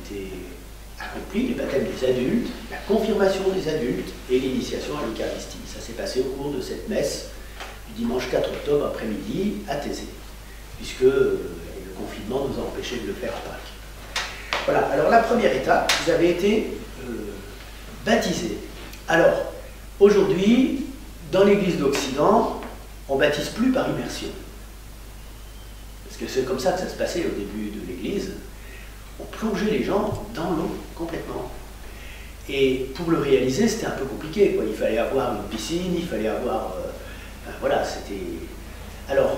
été accomplis, les baptêmes des adultes, la confirmation des adultes et l'initiation à l'Eucharistie. Ça s'est passé au cours de cette messe du dimanche 4 octobre après-midi à Thésée, puisque le confinement nous a empêchés de le faire à Pâques. Voilà, alors la première étape, vous avez été baptisés. Alors, aujourd'hui, dans l'Église d'Occident, on ne baptise plus par immersion. Parce que c'est comme ça que ça se passait au début de l'Église. On plongeait les gens dans l'eau, complètement. Et pour le réaliser, c'était un peu compliqué, quoi. Il fallait avoir une piscine, il fallait avoir... voilà, c'était... Alors,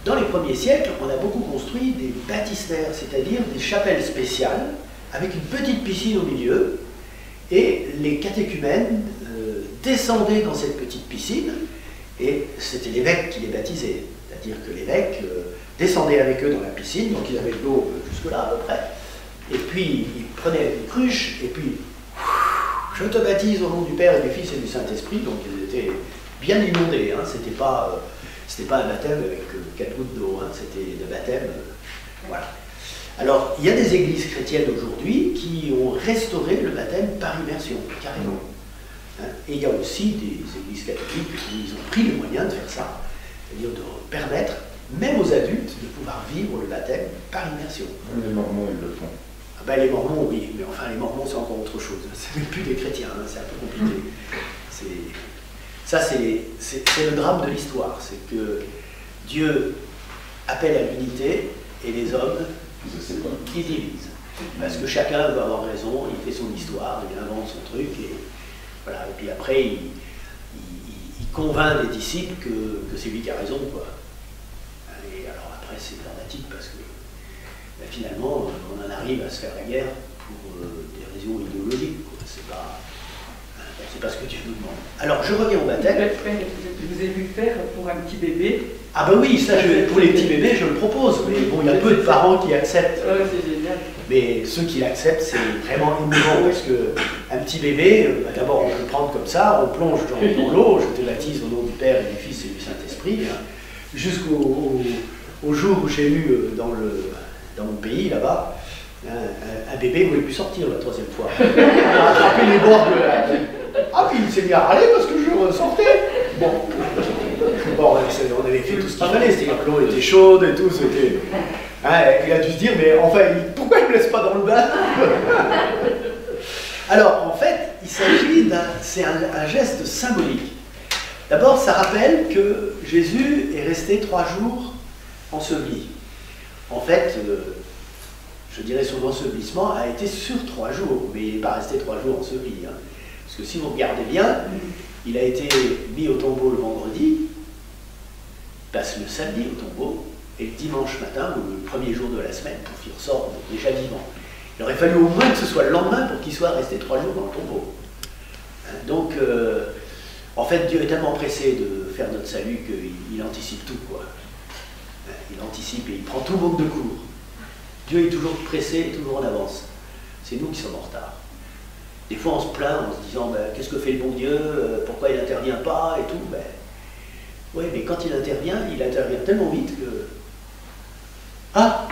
dans les premiers siècles, on a beaucoup construit des baptistères, c'est-à-dire des chapelles spéciales, avec une petite piscine au milieu, et les catéchumènes descendaient dans cette petite piscine, et c'était l'évêque qui les baptisait. C'est-à-dire que l'évêque descendait avec eux dans la piscine, donc ils avaient de l'eau jusque-là à peu près, et puis il prenait une cruche, et puis je te baptise au nom du Père et du Fils et du Saint-Esprit, donc ils étaient bien inondés, hein. C'était pas un baptême avec 4 gouttes d'eau, hein. C'était le baptême, voilà. Alors, il y a des églises chrétiennes aujourd'hui qui ont restauré le baptême par immersion, carrément. Hein. Et il y a aussi des églises catholiques qui ont pris le moyen de faire ça, c'est-à-dire de permettre, même aux adultes, de pouvoir vivre le baptême par immersion. Les Mormons, ils le font. Ah ben, les Mormons, oui, mais enfin, les Mormons, c'est encore autre chose. C'est même plus des chrétiens, hein. C'est un peu compliqué. Ça, c'est le drame de l'histoire, c'est que Dieu appelle à l'unité et les hommes qui divisent. Parce que chacun veut avoir raison, il fait son histoire, il invente son truc, et voilà. Et puis après, il convainc les disciples que c'est lui qui a raison, quoi. Et alors après, c'est dramatique parce que ben, finalement, on en arrive à se faire la guerre pour des raisons idéologiques, quoi. C'est pas ce que Dieu nous demande. Alors, je reviens au baptême. Je vous ai vu faire pour un petit bébé. Ah ben oui, ça, pour les petits bébés, je le propose. Mais bon, il y a peu de parents qui acceptent. C'est génial. Mais ceux qui l'acceptent, c'est vraiment émouvant. Parce qu'un petit bébé, d'abord, on peut le prendre comme ça, on plonge dans l'eau, je te baptise au nom du Père et du Fils et du Saint-Esprit, hein, jusqu'au jour où j'ai eu dans mon pays, là-bas, un bébé ne voulait plus sortir la 3e fois. Il a attrapé les bords de la... Ah, puis il s'est mis à râler parce que je ressortais. Bon, on avait fait tout ce qu'il fallait, c'est-à-dire que l'eau était chaude et tout, c'était... Hein, il a dû se dire, mais enfin, pourquoi il ne me laisse pas dans le bain? Alors, en fait, il s'agit c'est un geste symbolique. D'abord, ça rappelle que Jésus est resté 3 jours enseveli. En fait, je dirais son ensevelissement a été sur 3 jours, mais il n'est pas resté 3 jours enseveli. Hein. Parce que si vous regardez bien, il a été mis au tombeau le vendredi, il passe le samedi au tombeau, et le dimanche matin, ou le premier jour de la semaine, pour qu'il ressorte déjà vivant. Il aurait fallu au moins que ce soit le lendemain pour qu'il soit resté 3 jours dans le tombeau. Hein, donc, en fait, Dieu est tellement pressé de faire notre salut qu'il anticipe tout, quoi. Hein, il anticipe et il prend tout le monde de court. Dieu est toujours pressé et toujours en avance. C'est nous qui sommes en retard. Des fois, on se plaint en se disant ben, qu'est-ce que fait le bon Dieu, pourquoi il n'intervient pas et tout. Ben, oui, mais quand il intervient tellement vite que... Ah,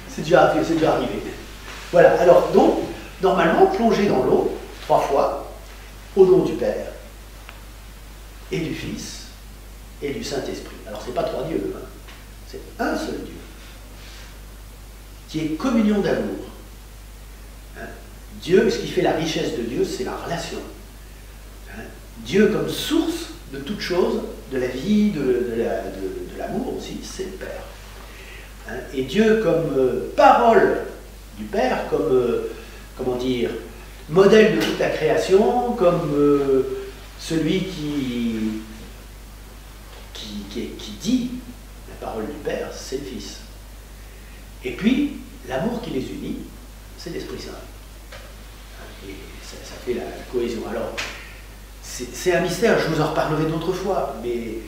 c'est déjà arrivé. Voilà, alors donc, normalement, plonger dans l'eau 3 fois, au nom du Père, et du Fils, et du Saint-Esprit. Alors, c'est pas 3 dieux, hein. C'est un seul Dieu, qui est communion d'amour. Hein? Dieu, ce qui fait la richesse de Dieu, c'est la relation. Hein? Dieu comme source de toute chose, de la vie, de l'amour aussi, c'est le Père. Hein? Et Dieu comme parole du Père, comme, comment dire, modèle de toute la création, comme celui qui dit la parole du Père, c'est le Fils. Et puis, l'amour qui les unit, c'est l'Esprit Saint. Et ça fait la cohésion. Alors, c'est un mystère, je vous en reparlerai d'autres fois, mais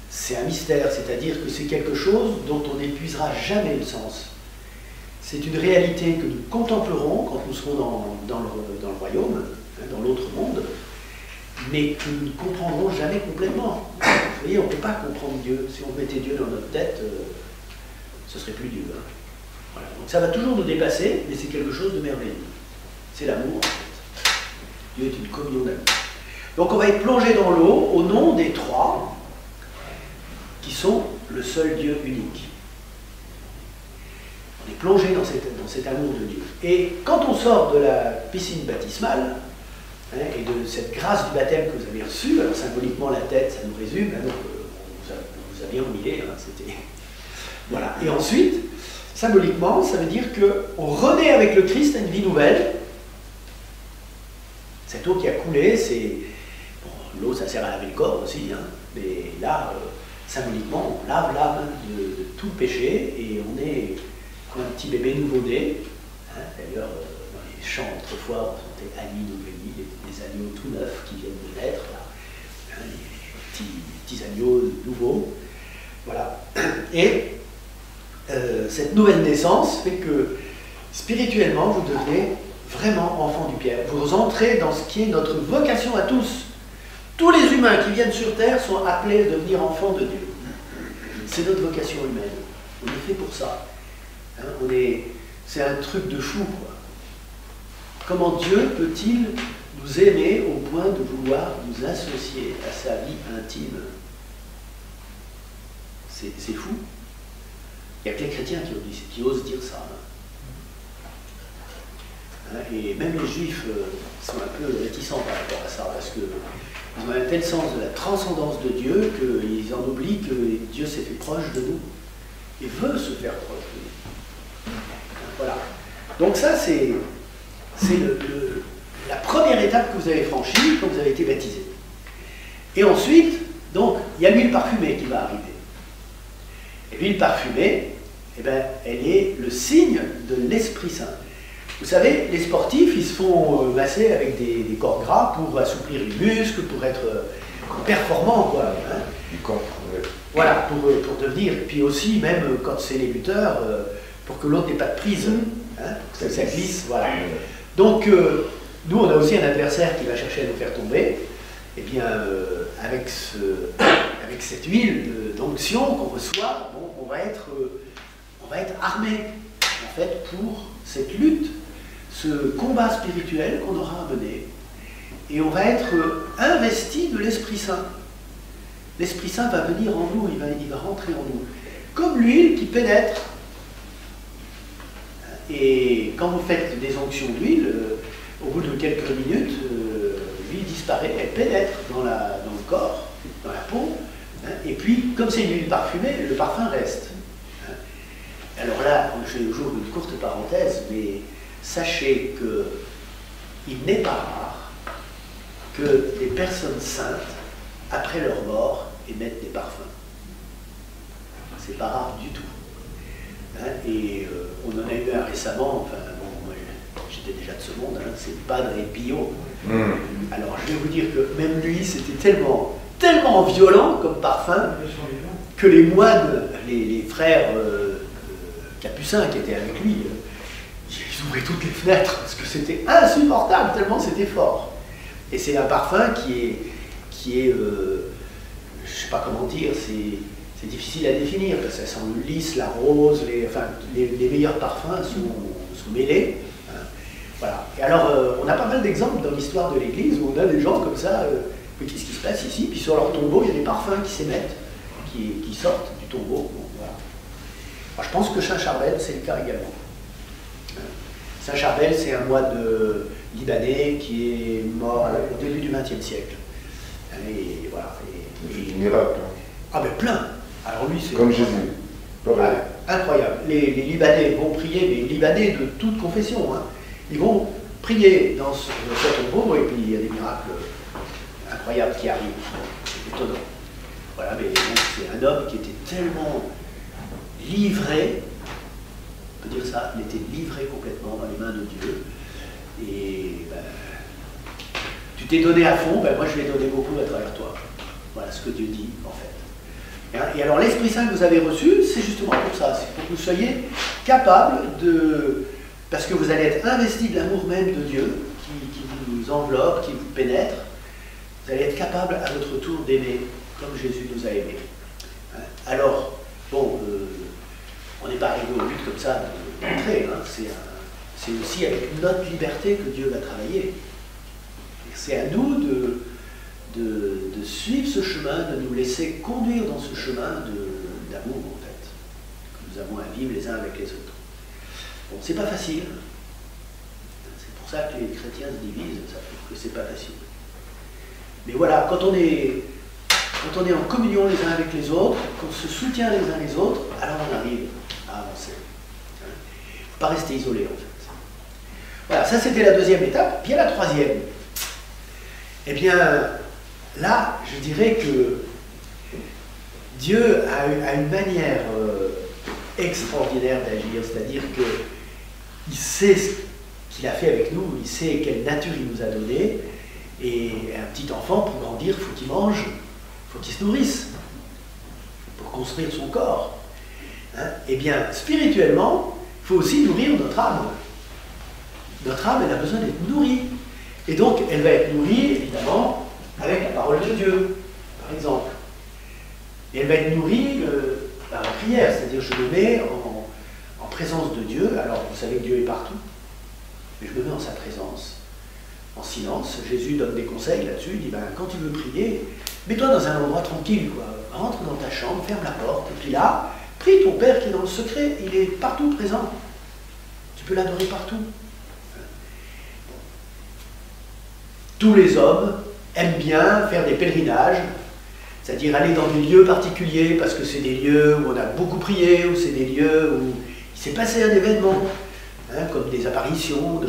c'est un mystère, c'est-à-dire que c'est quelque chose dont on n'épuisera jamais le sens. C'est une réalité que nous contemplerons quand nous serons dans le royaume, hein, dans l'autre monde, mais que nous ne comprendrons jamais complètement. Vous voyez, on ne peut pas comprendre Dieu. Si on mettait Dieu dans notre tête, ce serait plus Dieu. Hein. Voilà. Donc ça va toujours nous dépasser, mais c'est quelque chose de merveilleux. C'est l'amour, en fait. Dieu est une communion d'amour. Donc on va être plongé dans l'eau au nom des trois qui sont le seul Dieu unique. On est plongé dans cet amour de Dieu. Et quand on sort de la piscine baptismale, hein, et de cette grâce du baptême que vous avez reçue, alors symboliquement la tête, ça nous résume, hein, donc on vous a bien humilié, hein, c'était... Voilà. Et ensuite, symboliquement, ça veut dire qu'on renaît avec le Christ à une vie nouvelle. Cette eau qui a coulé, c'est... Bon, l'eau, ça sert à laver le corps aussi, hein, mais là, symboliquement, on lave l'âme de tout le péché, et on est comme un petit bébé nouveau-né. Hein, d'ailleurs, dans les chants, autrefois, on sentait Annie, Nouvelle-Vie, des agneaux tout neufs qui viennent de naître, là. Hein, les petits agneaux nouveaux. Voilà. Et cette nouvelle naissance fait que, spirituellement, vous devenez vraiment enfant du Père. Vous entrez dans ce qui est notre vocation à tous. Tous les humains qui viennent sur Terre sont appelés à devenir enfants de Dieu. C'est notre vocation humaine. On est fait pour ça. Hein, c'est un truc de fou, quoi. Comment Dieu peut-il nous aimer au point de vouloir nous associer à sa vie intime? C'est fou. Il n'y a que les chrétiens qui osent dire ça. Hein, et même les juifs sont un peu réticents par rapport à ça, parce qu'ils ont un tel sens de la transcendance de Dieu qu'ils en oublient que Dieu s'est fait proche de nous et veut se faire proche de nous. Voilà. Donc ça, c'est la première étape que vous avez franchie quand vous avez été baptisé. Et ensuite, donc, il y a l'huile parfumée qui va arriver. Et l'huile parfumée, eh ben, elle est le signe de l'Esprit Saint. Vous savez, les sportifs, ils se font masser avec des corps gras pour assouplir les muscles, pour être performants, quoi. Hein. Du corps, ouais. Voilà, pour devenir, et puis aussi, même quand c'est les lutteurs, pour que l'autre n'ait pas de prise, hein, que ça glisse, voilà. Donc, nous, on a aussi un adversaire qui va chercher à nous faire tomber. Eh bien, avec cette huile d'onction qu'on reçoit, bon, on va être armé, en fait, pour cette lutte, ce combat spirituel qu'on aura à mener. Et on va être investi de l'Esprit Saint. L'Esprit Saint va venir en nous, il va rentrer en nous. Comme l'huile qui pénètre. Et quand vous faites des onctions d'huile, au bout de quelques minutes, l'huile disparaît, elle pénètre dans le corps, dans la peau, hein, et puis, comme c'est une huile parfumée, le parfum reste. Hein. Alors là, je fais toujours une courte parenthèse, mais sachez qu'il n'est pas rare que des personnes saintes, après leur mort, émettent des parfums. C'est pas rare du tout. Hein, et on en a eu un récemment, enfin, bon, moi j'étais déjà de ce monde, hein, c'est Padre Pio. Alors je vais vous dire que même lui, c'était tellement violent comme parfum que les moines, les frères capucins qui étaient avec lui, ils ouvraient toutes les fenêtres parce que c'était insupportable tellement c'était fort. Et c'est un parfum qui est je sais pas comment dire, c'est difficile à définir parce que ça sent le lys, la rose, les meilleurs parfums sont mêlés. Voilà. Et alors, on a pas mal d'exemples dans l'histoire de l'Église où on a des gens comme ça, mais qu'est-ce qui se passe ici? Puis sur leur tombeau, il y a des parfums qui s'émettent, qui sortent du tombeau. Bon, voilà. Alors, je pense que Saint-Charbel, c'est le cas également. Saint-Charbel, c'est un moine libanais qui est mort au début du XXe siècle. Et voilà. C'est un miracle. Ah ben plein. Alors lui, c'est... Comme Jésus. Ouais, incroyable. Les Libanais vont prier, les Libanais de toute confession, hein. Ils vont prier dans ce tombeau et puis il y a des miracles incroyables qui arrivent. C'est étonnant. Voilà, mais c'est un homme qui était tellement livré, on peut dire ça, il était livré complètement dans les mains de Dieu. Et ben, tu t'es donné à fond, ben moi je vais donner beaucoup à travers toi. Voilà ce que Dieu dit en fait. Et alors l'Esprit Saint que vous avez reçu, c'est justement pour ça, c'est pour que vous soyez capables de... Parce que vous allez être investi de l'amour même de Dieu, qui vous enveloppe, qui vous pénètre. Vous allez être capable à votre tour d'aimer comme Jésus nous a aimés. Alors, bon, on n'est pas arrivé au but comme ça d'entrée, hein. C'est aussi avec notre liberté que Dieu va travailler. C'est à nous de suivre ce chemin, de nous laisser conduire dans ce chemin d'amour, en fait, que nous avons à vivre les uns avec les autres. Bon, c'est pas facile. C'est pour ça que les chrétiens se divisent, ça prouve que c'est pas facile. Mais voilà, quand on est en communion les uns avec les autres, qu'on se soutient les uns les autres, alors on arrive à avancer. Il ne faut pas rester isolé, en fait. Voilà, ça c'était la deuxième étape. Puis il y a la troisième. Eh bien, là, je dirais que Dieu a une manière extraordinaire d'agir, c'est-à-dire qu'il sait ce qu'il a fait avec nous, il sait quelle nature il nous a donnée, et un petit enfant, pour grandir, il faut qu'il mange, il faut qu'il se nourrisse, pour construire son corps. Hein? Eh bien, spirituellement, il faut aussi nourrir notre âme. Notre âme, elle a besoin d'être nourrie. Et donc, elle va être nourrie, évidemment, avec la parole de Dieu, par exemple. Et elle va être nourrie par la prière, c'est-à-dire je me mets en présence de Dieu. Alors, vous savez que Dieu est partout, mais je me mets en sa présence, en silence. Jésus donne des conseils là-dessus, il dit, ben, quand tu veux prier, mets-toi dans un endroit tranquille, quoi. Rentre dans ta chambre, ferme la porte, et puis là, prie ton Père qui est dans le secret, il est partout présent. Tu peux l'adorer partout. Tous les hommes aiment bien faire des pèlerinages, c'est-à-dire aller dans des lieux particuliers, parce que c'est des lieux où on a beaucoup prié, ou c'est des lieux où il s'est passé un événement, hein, comme des apparitions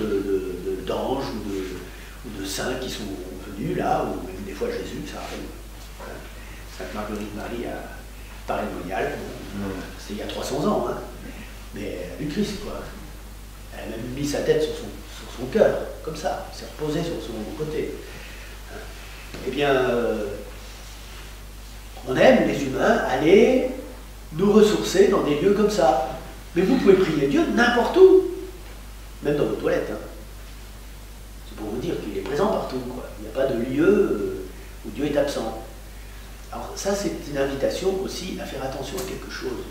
d'anges ou de saints qui sont venus là, ou même des fois Jésus, ça arrive. Sainte Marguerite Marie à Paris-Monial, c'est il y a 300 ans, hein, mais elle a eu Christ, quoi. Elle a même mis sa tête sur son cœur, comme ça, s'est reposé sur son côté. Eh bien, on aime, les humains, aller nous ressourcer dans des lieux comme ça. Mais vous pouvez prier Dieu n'importe où, même dans vos toilettes. Hein. C'est pour vous dire qu'il est présent partout, quoi. Il n'y a pas de lieu où Dieu est absent. Alors ça, c'est une invitation aussi à faire attention à quelque chose.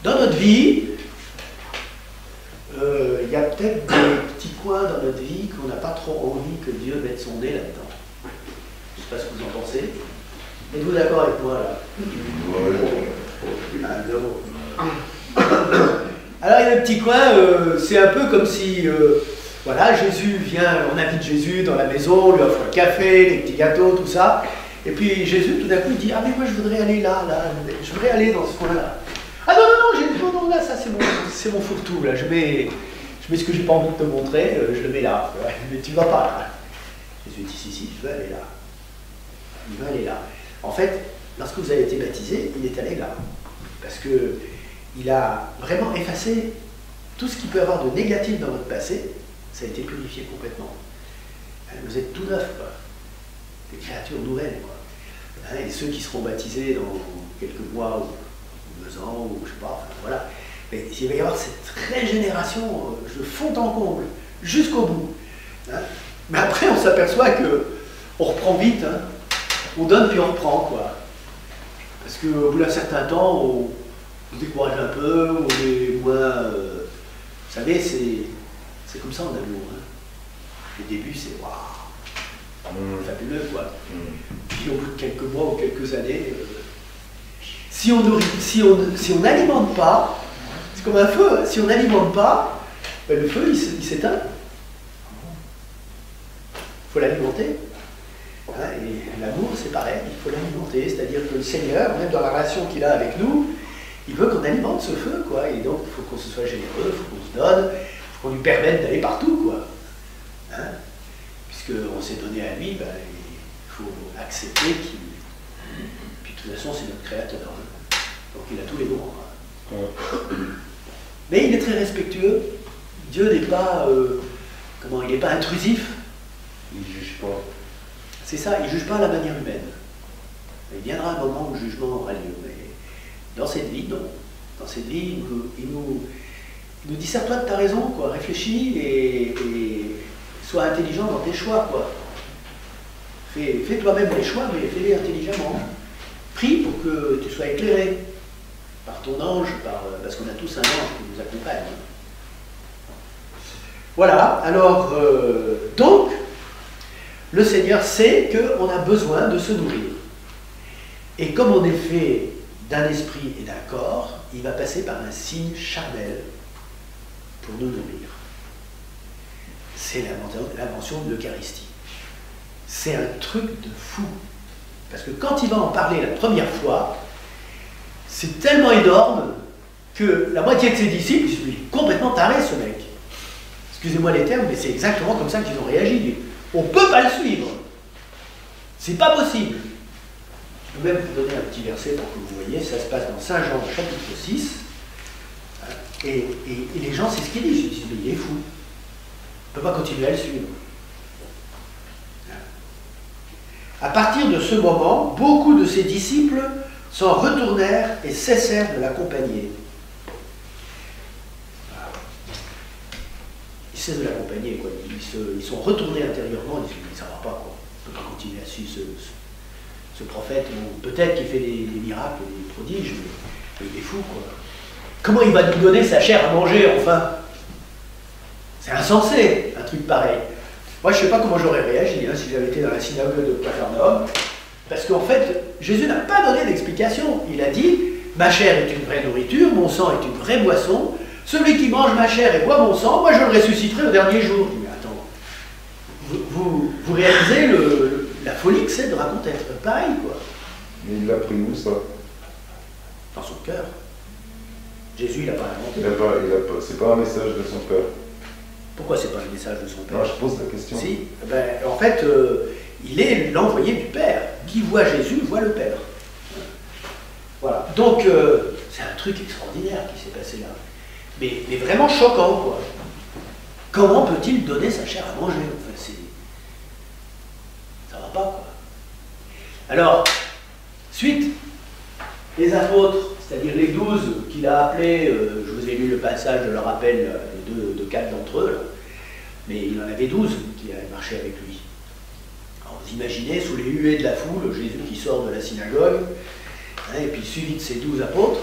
Dans notre vie, il y a peut-être des petits coins dans notre vie qu'on n'a pas trop envie que Dieu mette son nez là-dedans. Je ne sais pas ce que vous en pensez. Êtes-vous d'accord avec moi là? Alors il y a un petit coin, c'est un peu comme si, voilà, Jésus vient, on invite Jésus dans la maison, on lui offre un café, des petits gâteaux, tout ça. Et puis Jésus, tout d'un coup, il dit, ah mais moi je voudrais aller là, je voudrais aller dans ce coin-là. Ah non, là, ça c'est mon fourre-tout, là, je mets ce que j'ai pas envie de te montrer, je le mets là, mais tu vas pas là. Jésus dit, si, je veux aller là. Il veut aller là. En fait, lorsque vous avez été baptisé, il est allé là. Parce qu'il a vraiment effacé tout ce qui peut avoir de négatif dans votre passé, ça a été purifié complètement. Vous êtes tout neuf, quoi. Des créatures nouvelles, quoi. Et ceux qui seront baptisés dans quelques mois ou 2 ans, ou je sais pas, enfin, voilà. Mais il va y avoir cette régénération de fond en comble, jusqu'au bout. Hein. Mais après, on s'aperçoit qu'on reprend vite, hein. On donne puis on reprend, quoi. Parce qu'au bout d'un certain temps, on se décourage un peu, on est moins... vous savez, c'est comme ça en amour. Hein. Le début, c'est waouh, fabuleux, quoi. Puis au bout de quelques mois ou quelques années, si on n'alimente pas, c'est comme un feu, hein. Si on n'alimente pas, ben le feu, il s'éteint. Il faut l'alimenter. Hein, et l'amour, c'est pareil, il faut l'alimenter. C'est-à-dire que le Seigneur, même dans la relation qu'il a avec nous, il veut qu'on alimente ce feu, quoi. Et donc, il faut qu'on se soit généreux, il faut qu'on se donne, il faut qu'on lui permette d'aller partout, quoi. Hein, puisqu'on s'est donné à lui, ben, il faut accepter qu'il... Puis de toute façon, c'est notre créateur. Hein. Donc il a tous les droits. Hein. Mais il est très respectueux. Dieu n'est pas... il n'est pas intrusif. Il ne juge pas. C'est ça, il ne juge pas à la manière humaine. Il viendra un moment où le jugement aura lieu. Mais dans cette vie, non. Dans cette vie, il nous dit, sers-toi de ta raison, quoi. Réfléchis et sois intelligent dans tes choix, quoi. Fais toi-même les choix, mais fais-les intelligemment. Prie pour que tu sois éclairé par ton ange, parce qu'on a tous un ange qui nous accompagne. Voilà, alors, donc, le Seigneur sait qu'on a besoin de se nourrir. Et comme on est fait d'un esprit et d'un corps, il va passer par un signe charnel pour nous nourrir. C'est l'invention de l'Eucharistie. C'est un truc de fou. Parce que quand il va en parler la première fois, c'est tellement énorme que la moitié de ses disciples disent, il est complètement taré ce mec. Excusez-moi les termes, mais c'est exactement comme ça qu'ils ont réagi. On ne peut pas le suivre. C'est pas possible. Je peux même vous donner un petit verset pour que vous voyez, ça se passe dans Saint Jean chapitre 6. Et les gens, c'est ce qu'ils disent. Ils disent, mais il est fou. On ne peut pas continuer à le suivre. À partir de ce moment, beaucoup de ses disciples s'en retournèrent et cessèrent de l'accompagner. Ils cessent de l'accompagner, quoi. Ils sont retournés intérieurement, ils disent, mais ça ne va pas, quoi. On ne peut pas continuer à suivre ce prophète, peut-être qu'il fait des miracles, des prodiges, mais il est fou, quoi. Comment il va nous donner sa chair à manger, enfin? C'est insensé, un truc pareil. Moi, je ne sais pas comment j'aurais réagi si j'avais été dans la synagogue de Capharnaüm, parce qu'en fait, Jésus n'a pas donné d'explication. Il a dit, ma chair est une vraie nourriture, mon sang est une vraie boisson, celui qui mange ma chair et boit mon sang, moi je le ressusciterai au dernier jour. Mais attends, vous réalisez la folie que c'est de raconter un truc pareil, quoi. Mais il l'a pris où, ça? Dans son cœur. Jésus, il n'a pas inventé. C'est pas un message de son cœur. Pourquoi c'est pas le message de son Père? Non, je pose la question. Si, en fait, il est l'envoyé du Père. Qui voit Jésus, voit le Père. Voilà. Donc, c'est un truc extraordinaire qui s'est passé là. Mais vraiment choquant, quoi. Comment peut-il donner sa chair à manger? Enfin, ça va pas, quoi. Alors, suite, les apôtres, c'est-à-dire les 12 qu'il a appelés, je vous ai lu le passage, je le rappelle, de 4 d'entre eux, là, mais il en avait 12 qui avaient marché avec lui. Alors vous imaginez, sous les huées de la foule, Jésus qui sort de la synagogue, hein, et puis suivi de ses 12 apôtres.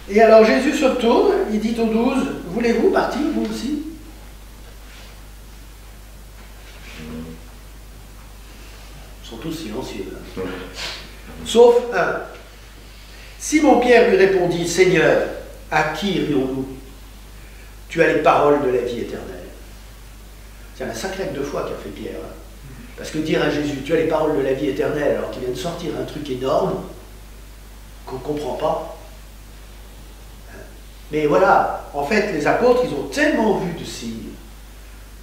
Et alors Jésus se retourne, il dit aux 12, voulez-vous partir, vous aussi? Ils sont tous silencieux. Hein. Sauf un. Simon-Pierre lui répondit, Seigneur, à qui irions-nous? Tu as les paroles de la vie éternelle. C'est un sacré acte de foi qu'a fait Pierre. Hein. Parce que dire à Jésus, tu as les paroles de la vie éternelle, alors qu'il vient de sortir un truc énorme, qu'on ne comprend pas. Mais voilà, en fait, les apôtres, ils ont tellement vu de signes,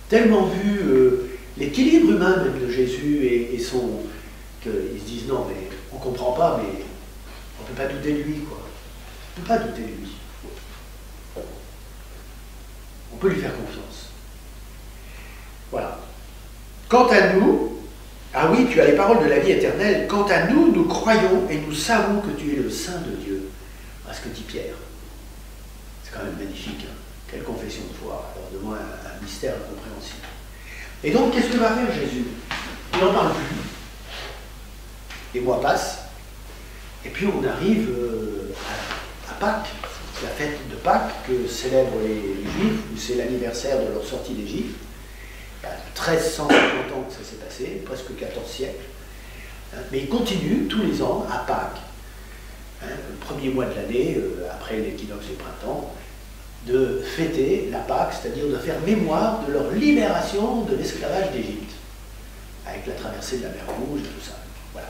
tellement vu l'équilibre humain même de Jésus et qu'ils se disent, non, mais on ne comprend pas, mais on ne peut pas douter de lui, quoi. On ne peut pas douter de lui. On peut lui faire confiance. Voilà. Quant à nous, ah oui, tu as les paroles de la vie éternelle, quant à nous, nous croyons et nous savons que tu es le Saint de Dieu. Voilà ce que dit Pierre. C'est quand même magnifique. Hein. Quelle confession de foi. Alors de moi, un mystère incompréhensible. Et donc, qu'est-ce que va faire Jésus? Il n'en parle plus. Les mois passent. Et puis on arrive à Pâques, la fête de Pâques que célèbrent les Juifs, où c'est l'anniversaire de leur sortie d'Égypte. Il y a 1350 ans que ça s'est passé, presque 14 siècles. Mais ils continuent tous les ans à Pâques, le premier mois de l'année, après l'équinoxe du printemps, de fêter la Pâques, c'est-à-dire de faire mémoire de leur libération de l'esclavage d'Égypte, avec la traversée de la mer Rouge et tout ça. Voilà.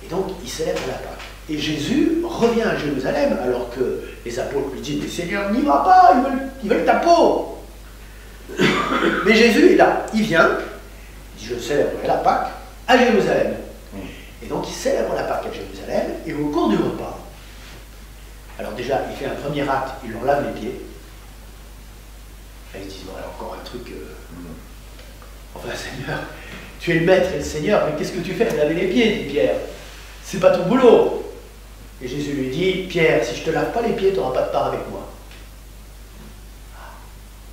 Et donc, ils célèbrent la Pâques. Et Jésus revient à Jérusalem, alors que les apôtres lui disent, mais Seigneur, n'y va pas, ils veulent ta peau. Mais Jésus est là, il vient, il dit, je célébrerai la Pâques à Jérusalem. Et donc, il célèbre la Pâques à Jérusalem, et au cours du repas, alors déjà, il fait un premier acte, il leur lave les pieds. Là, ils disent, voilà, encore un truc... Enfin, Seigneur, tu es le maître et le Seigneur, mais qu'est-ce que tu fais de laver les pieds, dit Pierre. C'est pas ton boulot. Et Jésus lui dit, Pierre, si je te lave pas les pieds, tu n'auras pas de part avec moi.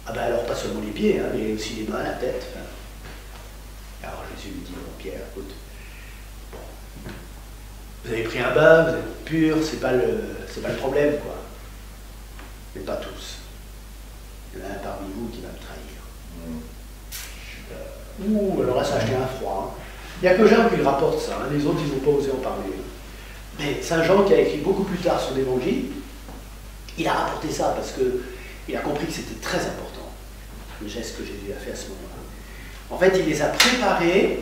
Ah ben alors, pas seulement les pieds, hein, mais aussi les mains, la tête. Enfin. Alors Jésus lui dit, bon, Pierre, écoute, bon, vous avez pris un bain, vous êtes pur, c'est pas c'est pas le problème, quoi. Mais pas tous. Il y en a un parmi vous qui va me trahir. Ouh, alors là, ça a acheté un froid. Hein. Il n'y a que Jean qui le rapporte ça, hein. Les autres, ils n'ont pas osé en parler. Mais Saint Jean, qui a écrit beaucoup plus tard son évangile, il a rapporté ça parce qu'il a compris que c'était très important, le geste que Jésus a fait à ce moment-là. En fait, il les a préparés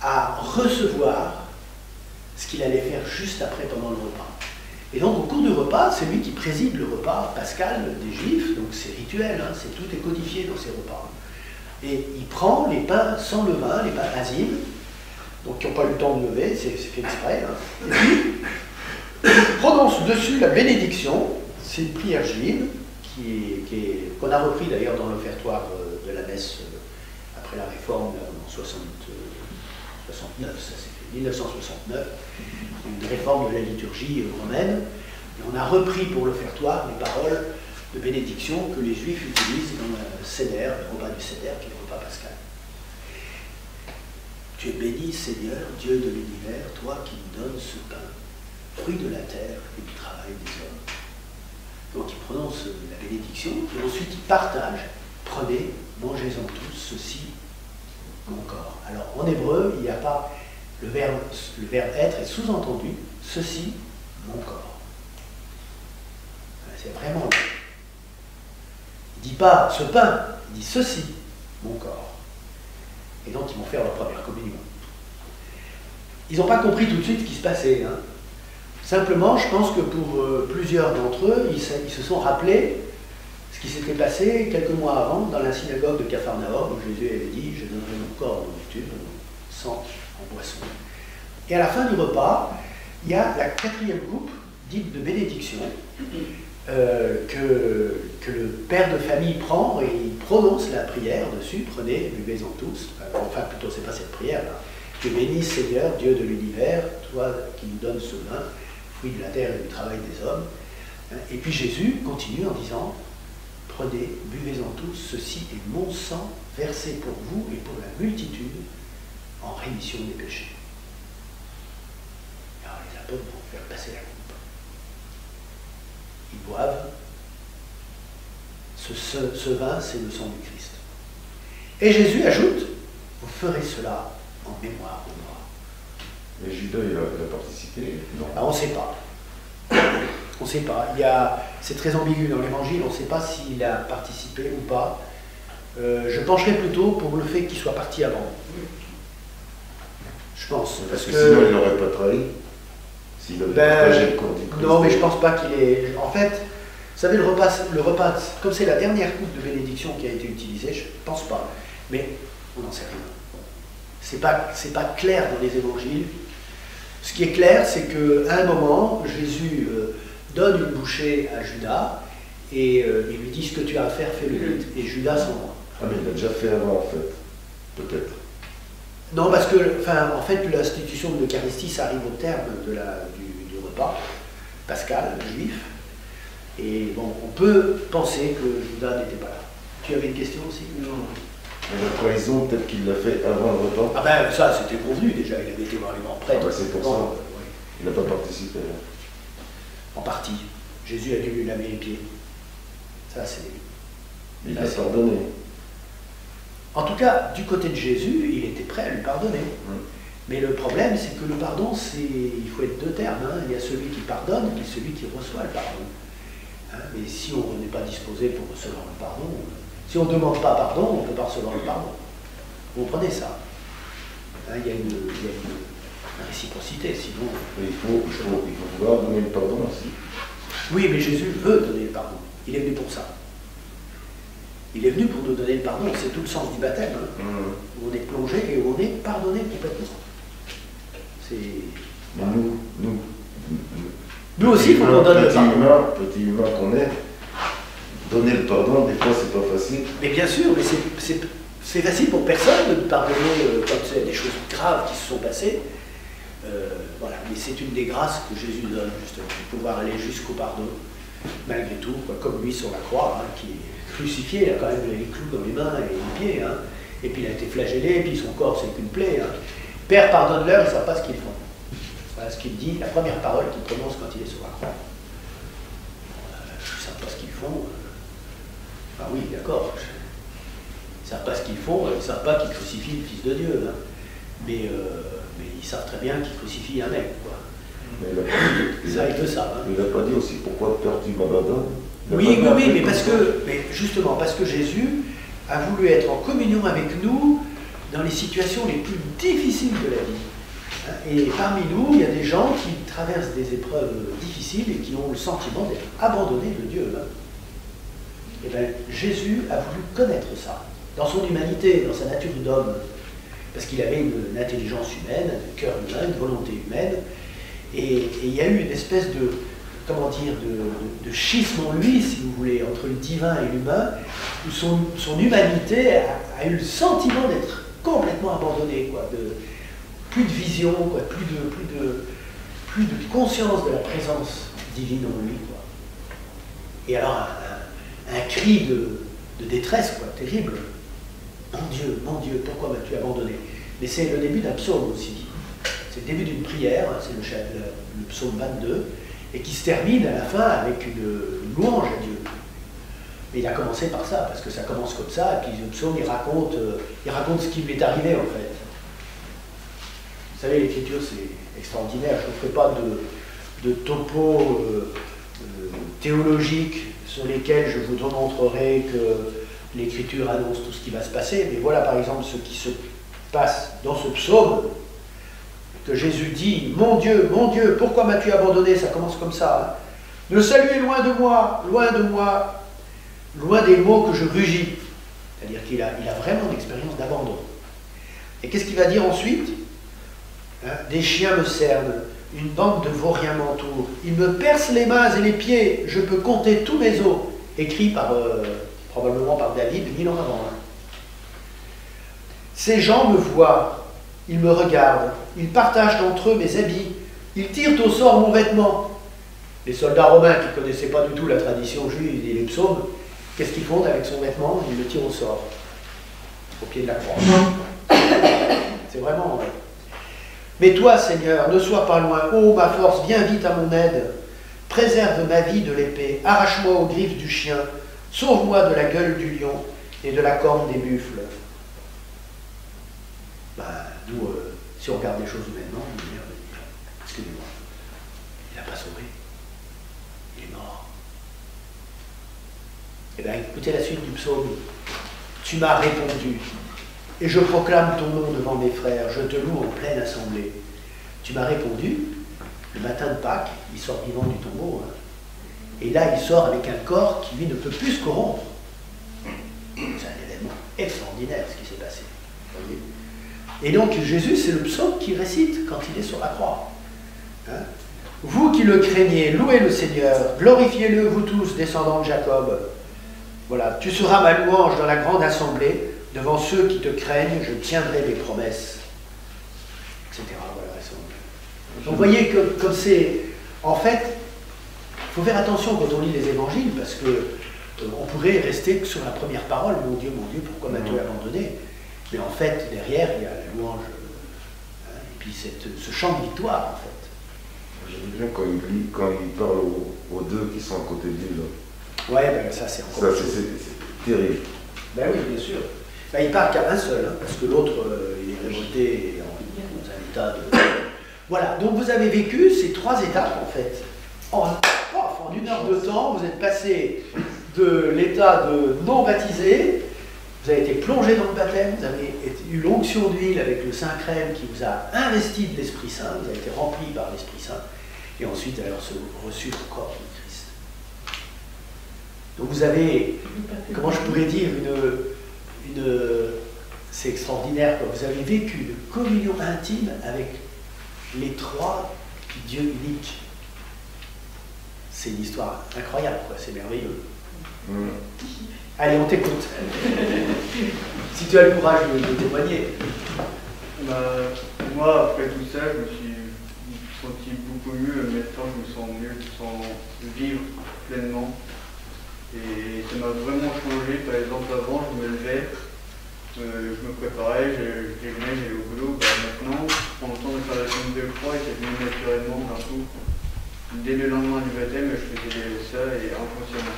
à recevoir ce qu'il allait faire juste après, pendant le repas. Et donc, au cours du repas, c'est lui qui préside le repas pascal des Juifs, donc c'est rituel, hein, tout est codifié dans ces repas. Et il prend les pains sans levain, les pains asimes, donc qui n'ont pas eu le temps de lever, c'est fait exprès, hein. Et puis, il prononce dessus la bénédiction, c'est une prière juive, qu'on a repris d'ailleurs dans l'offertoire de la messe après la réforme en 69, ça s'est fait, 1969, une réforme de la liturgie romaine, et on a repris pour l'offertoire les paroles de bénédiction que les Juifs utilisent dans le Seder, le repas du Seder, qui est le repas pascal. Tu es béni, Seigneur, Dieu de l'univers, toi qui nous donnes ce pain, fruit de la terre et du travail des hommes. Donc il prononce la bénédiction, et ensuite il partage. Prenez, mangez-en tous, ceci, mon corps. Alors en hébreu, il n'y a pas le verbe être est sous-entendu, ceci, mon corps. C'est vraiment là. Il ne dit pas ce pain, il dit ceci, mon corps. Et donc ils vont faire leur première communion. Ils n'ont pas compris tout de suite ce qui se passait. Hein. Simplement, je pense que pour plusieurs d'entre eux, ils se sont rappelés ce qui s'était passé quelques mois avant dans la synagogue de Capharnaüm, où Jésus avait dit « Je donnerai mon corps en nourriture, mon sang en boisson ». Et à la fin du repas, il y a la 4e coupe, dite de bénédiction, que le père de famille prend et il prononce la prière dessus, prenez, buvez-en tous. Enfin, plutôt, c'est pas cette prière-là. Tu es béni, Seigneur, Dieu de l'univers, toi qui nous donnes ce vin, fruit de la terre et du travail des hommes. Et puis Jésus continue en disant, prenez, buvez-en tous, ceci est mon sang versé pour vous et pour la multitude en rémission des péchés. Alors les apôtres vont faire passer la coupe. Ils boivent. Ce vin, c'est le sang du Christ. Et Jésus ajoute, vous ferez cela en mémoire de moi. Et Judas, il a participé? Non. Ah, on ne sait pas. On ne sait pas. C'est très ambigu dans l'évangile, on ne sait pas s'il a participé ou pas. Je pencherais plutôt pour le fait qu'il soit parti avant. Je pense. Parce que sinon, il n'aurait pas trahi. S'il avait partagé le corps du Christ. Non, mais je ne pense pas qu'il est... En fait, vous savez, le repas, comme c'est la dernière coupe de bénédiction qui a été utilisée, je ne pense pas. Mais on n'en sait rien. C'est pas clair dans les évangiles. Ce qui est clair, c'est qu'à un moment, Jésus donne une bouchée à Judas et il lui dit ce que tu as à faire, fais-le vite. Et Judas s'en va. Ah, mais il l'a déjà fait avant, en fait. Peut-être. Non, parce que, en fait, l'institution de l'Eucharistie, ça arrive au terme du repas pascal, juif. Et bon, on peut penser que Judas n'était pas là. Tu avais une question aussi? Non. Mais la trahison, peut-être qu'il l'a fait avant le repas. Ah ben ça, c'était convenu déjà, il avait été voir les grands prêtres. Ah ben, c'est pour ça. Oui. Il n'a pas participé. En partie. Jésus a dû lui laver les pieds. Ça, c'est... Il a pardonné. En tout cas, du côté de Jésus, il était prêt à lui pardonner. Mais le problème, c'est que le pardon, il faut être deux termes. Hein. Il y a celui qui pardonne et celui qui reçoit le pardon. Hein. Mais si on n'est pas disposé pour recevoir le pardon, si on ne demande pas pardon, on ne peut pas recevoir le pardon. Vous comprenez ça? Hein, il y a une réciprocité, sinon... Il faut pouvoir donner le pardon aussi. Oui, mais Jésus veut donner le pardon. Il est venu pour ça. Il est venu pour nous donner le pardon. C'est tout le sens du baptême. Hein, où on est plongé et où on est pardonné complètement. Mais nous aussi, il faut qu'on donne le pardon. Petit humain qu'on est, donner le pardon, des fois, c'est pas facile. Mais bien sûr, mais c'est facile pour personne de pardonner quand il y a des choses graves qui se sont passées. Voilà. Mais c'est une des grâces que Jésus donne, justement, de pouvoir aller jusqu'au pardon, malgré tout, quoi, comme lui sur la croix, hein, qui est crucifié, il a quand même les clous dans les mains et les pieds, hein, et puis il a été flagellé, et puis son corps, c'est qu'une plaie. Hein. Père, pardonne-leur, ils ne savent pas ce qu'ils font. Voilà ce qu'il dit, la première parole qu'il prononce quand il est sur la croix. savent pas ce qu'ils font. Enfin oui, d'accord. Ils savent pas ce qu'ils font, ils savent pas qu'ils crucifient le Fils de Dieu. Hein. Mais ils savent très bien qu'ils crucifient un mec, quoi. Ça, ils le savent. Hein. Il n'a pas dit aussi pourquoi Père tu m'abandonnes. Oui, mais mais justement, parce que Jésus a voulu être en communion avec nous dans les situations les plus difficiles de la vie. Et parmi nous, il y a des gens qui traversent des épreuves difficiles et qui ont le sentiment d'être abandonnés de Dieu. Et bien, Jésus a voulu connaître ça, dans son humanité, dans sa nature d'homme, parce qu'il avait une intelligence humaine, un cœur humain, une volonté humaine, et il y a eu une espèce de, comment dire, de schisme en lui, si vous voulez, entre le divin et l'humain, où son humanité a eu le sentiment d'être complètement abandonné, quoi, plus de vision, quoi, plus de conscience de la présence divine en lui, quoi. Et alors un cri de détresse, quoi, terrible. Mon Dieu, pourquoi m'as-tu abandonné? Mais c'est le début d'un psaume aussi. C'est le début d'une prière, c'est le psaume 22, et qui se termine à la fin avec une louange à Dieu. Mais il a commencé par ça, parce que ça commence comme ça, et puis le psaume, il raconte ce qui lui est arrivé, en fait. Vous savez, l'écriture, c'est extraordinaire. Je ne ferai pas de topo théologique sur lesquels je vous montrerai que l'écriture annonce tout ce qui va se passer. Mais voilà, par exemple, ce qui se passe dans ce psaume, que Jésus dit, mon Dieu, pourquoi m'as-tu abandonné? Ça commence comme ça. Hein. Le salut est loin de moi, loin des mots que je rugis. C'est-à-dire qu'il a vraiment l'expérience d'abandon. Et qu'est-ce qu'il va dire ensuite? Hein, des chiens me cernent, une bande de vauriens m'entoure. Ils me percent les mains et les pieds, je peux compter tous mes os. Écrit probablement par David 1000 ans avant. Hein. Ces gens me voient, ils me regardent, ils partagent entre eux mes habits, ils tirent au sort mon vêtement. Les soldats romains qui ne connaissaient pas du tout la tradition juive et les psaumes, qu'est-ce qu'ils font avec son vêtement? Ils le tirent au sort, au pied de la croix. C'est vraiment... Ouais. Mais toi, Seigneur, ne sois pas loin. Ô ma force, viens vite à mon aide. Préserve ma vie de l'épée. Arrache-moi aux griffes du chien. Sauve-moi de la gueule du lion et de la corne des buffles. Nous, si on regarde les choses humainement, on va dire, excusez-moi, il n'a pas sauvé. Il est mort. Eh bien, écoutez la suite du psaume. Tu m'as répondu. Et je proclame ton nom devant mes frères, je te loue en pleine assemblée. Tu m'as répondu, le matin de Pâques, il sort vivant du tombeau. Hein. Et là, il sort avec un corps qui, lui, ne peut plus se corrompre. C'est un événement extraordinaire, ce qui s'est passé. Vous voyez ? Et donc, Jésus, c'est le psaume qu'il récite quand il est sur la croix. Hein? Vous qui le craignez, louez le Seigneur, glorifiez-le, vous tous, descendants de Jacob. Voilà, tu seras ma louange dans la grande assemblée. Devant ceux qui te craignent, je tiendrai mes promesses, etc. Voilà. Donc vous voyez que comme c'est... En fait, il faut faire attention quand on lit les évangiles, parce que on pourrait rester sur la première parole, mon Dieu, pourquoi m'as-tu abandonné? Mais en fait, derrière, il y a la louange, et puis ce chant de victoire, en fait. J'aime bien quand il parle aux deux qui sont à côté de lui. Ouais, ben ça c'est encore... Ça, c'est terrible. Ben oui, bien sûr. Ben, il parle qu'à un seul, hein, parce que l'autre, il est révolté dans un état de... Voilà, donc vous avez vécu ces trois étapes, en fait. En 1 heure de temps, vous êtes passé de l'état de non-baptisé, vous avez été plongé dans le baptême, vous avez eu l'onction d'huile avec le Saint-Crème qui vous a investi de l'Esprit Saint, vous avez été rempli par l'Esprit Saint, et ensuite alors reçu le corps de Christ. Donc vous avez, comment je pourrais dire, c'est extraordinaire, quoi. Vous avez vécu une communion intime avec les trois dieux uniques. C'est une histoire incroyable, quoi. C'est merveilleux. Allez, on t'écoute. Si tu as le courage de témoigner. Moi, après tout ça, je me suis senti beaucoup mieux. Maintenant, je me sens mieux, je me sens vivre pleinement. Et ça m'a vraiment changé. Par exemple, avant, je me levais, je me préparais, je déjeunais, j'allais au boulot. Maintenant, en le temps de faire la semaine de croix, c'est venu naturellement d'un coup. dès le lendemain du baptême, je faisais ça et inconsciemment.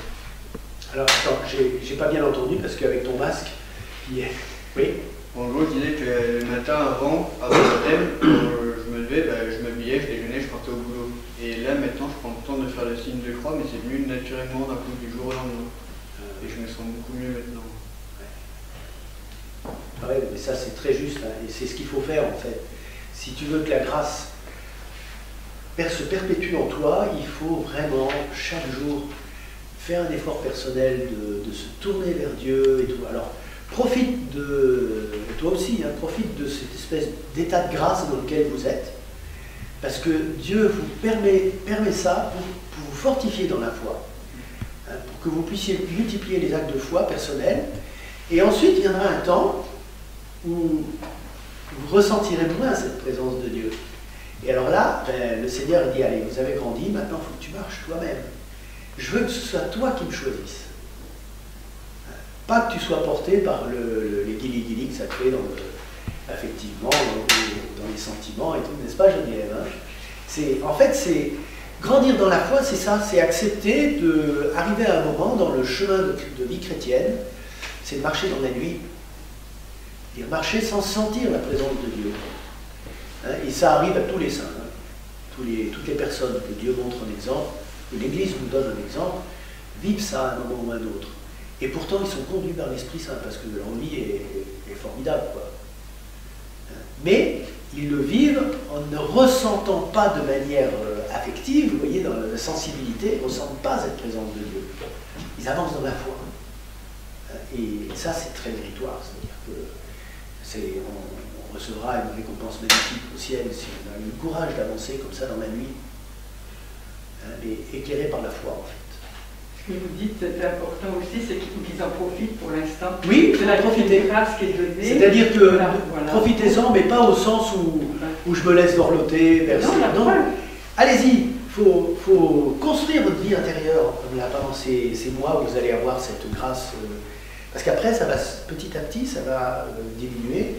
Alors, attends, j'ai pas bien entendu parce qu'avec ton masque, il est... Oui. En gros, je disais que le matin avant le baptême, quand je me levais, je m'habillais, je déjeunais, je partais au boulot. Et là, maintenant, je prends le temps de faire le signe de croix, mais c'est venu naturellement d'un coup du jour au lendemain. Et je me sens beaucoup mieux maintenant. Ouais, mais ça c'est très juste, hein, et c'est ce qu'il faut faire en fait. Si tu veux que la grâce se perpétue en toi, il faut vraiment chaque jour faire un effort personnel de se tourner vers Dieu et tout. Alors profite de, toi aussi, hein, profite de cette espèce d'état de grâce dans lequel vous êtes, parce que Dieu vous permet ça pour vous fortifier dans la foi, hein, pour que vous puissiez multiplier les actes de foi personnels, et ensuite viendra un temps où vous ressentirez moins cette présence de Dieu. Et alors là, le Seigneur dit, allez, vous avez grandi, maintenant il faut que tu marches toi-même. Je veux que ce soit toi qui me choisisses. Pas que tu sois porté par les guili-guili que ça te fait affectivement, dans les sentiments et tout, n'est-ce pas, Geneviève, hein? En fait, c'est grandir dans la foi, c'est ça, c'est accepter d'arriver à un moment dans le chemin de vie chrétienne, c'est de marcher dans la nuit. Et marcher sans sentir la présence de Dieu. Hein, et ça arrive à tous les saints, hein, toutes les personnes que Dieu montre un exemple, que l'Église nous donne un exemple, vivent ça à un moment ou à un autre. Et pourtant, ils sont conduits par l'Esprit Saint, parce que leur vie est formidable, quoi. Hein, mais ils le vivent en ne ressentant pas de manière affective, vous voyez, dans la sensibilité, ils ne ressentent pas cette présence de Dieu. Ils avancent dans la foi. Hein, et ça, c'est très méritoire, c'est-à-dire que on recevra une récompense magnifique au ciel si on a eu le courage d'avancer comme ça dans la nuit, hein, mais éclairé par la foi en fait. Ce que vous dites, c'est important aussi, c'est qu'il faut qu'ils en profitent pour l'instant. Oui, c'est la profiter. grâce qui est donnée. C'est-à-dire que voilà. profitez-en, mais pas au sens où je me laisse dorloter, verser. Non, allez-y, il faut construire votre vie intérieure là, pendant ces mois où vous allez avoir cette grâce. Parce qu'après, ça va petit à petit, ça va diminuer,